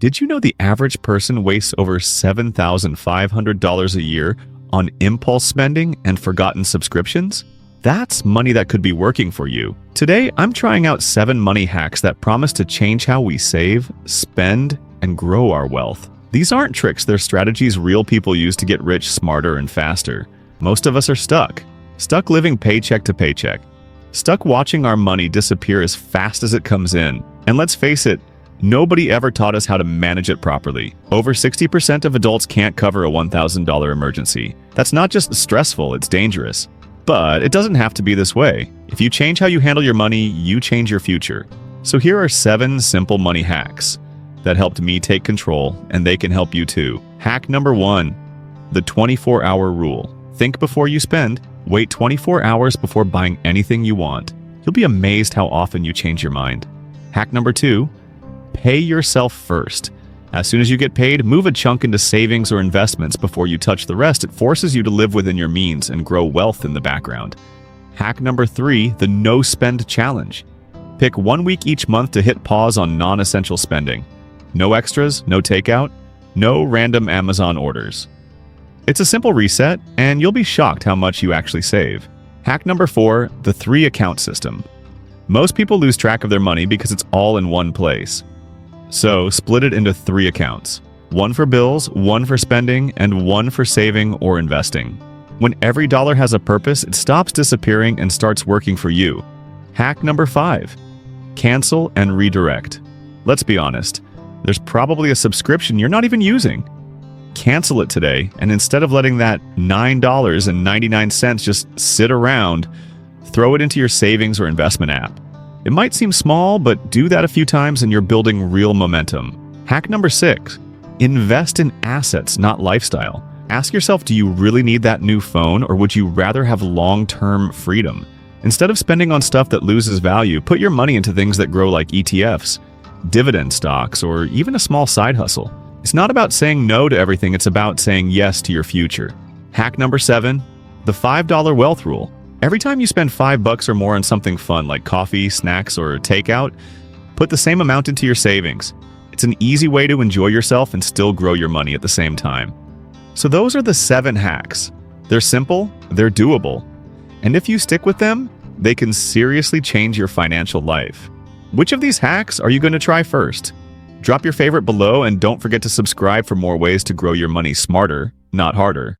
Did you know the average person wastes over $7,500 a year on impulse spending and forgotten subscriptions? That's money that could be working for you. Today, I'm trying out 7 money hacks that promise to change how we save, spend, and grow our wealth. These aren't tricks, they're strategies real people use to get rich smarter and faster. Most of us are stuck living paycheck to paycheck, stuck watching our money disappear as fast as it comes in. And let's face it, nobody ever taught us how to manage it properly. Over 60% of adults can't cover a $1,000 emergency. That's not just stressful, it's dangerous. But it doesn't have to be this way. If you change how you handle your money, you change your future. So here are 7 simple money hacks that helped me take control, and they can help you too. Hack number 1, the 24-hour rule. Think before you spend. Wait 24 hours before buying anything you want. You'll be amazed how often you change your mind. Hack number 2, pay yourself first. As soon as you get paid, move a chunk into savings or investments before you touch the rest. It forces you to live within your means and grow wealth in the background. Hack number 3, the no spend challenge. Pick 1 week each month to hit pause on non-essential spending. No extras, no takeout, no random Amazon orders. It's a simple reset, and you'll be shocked how much you actually save. Hack number 4, the 3 account system. Most people lose track of their money because it's all in one place. So split it into 3 accounts. 1 for bills, 1 for spending, and 1 for saving or investing. When every dollar has a purpose, it stops disappearing and starts working for you. Hack number 5, cancel and redirect. Let's be honest, there's probably a subscription you're not even using. Cancel it today, and instead of letting that $9.99 just sit around, throw it into your savings or investment app. It might seem small, but do that a few times and you're building real momentum. Hack number 6, invest in assets, not lifestyle. Ask yourself, do you really need that new phone, or would you rather have long-term freedom? Instead of spending on stuff that loses value, put your money into things that grow, like ETFs, dividend stocks, or even a small side hustle. It's not about saying no to everything, it's about saying yes to your future. Hack number 7, the $5 wealth rule. Every time you spend $5 or more on something fun like coffee, snacks, or takeout, put the same amount into your savings. It's an easy way to enjoy yourself and still grow your money at the same time. So those are the 7 hacks. They're simple, they're doable, and if you stick with them, they can seriously change your financial life. Which of these hacks are you going to try first? Drop your favorite below, and don't forget to subscribe for more ways to grow your money smarter, not harder.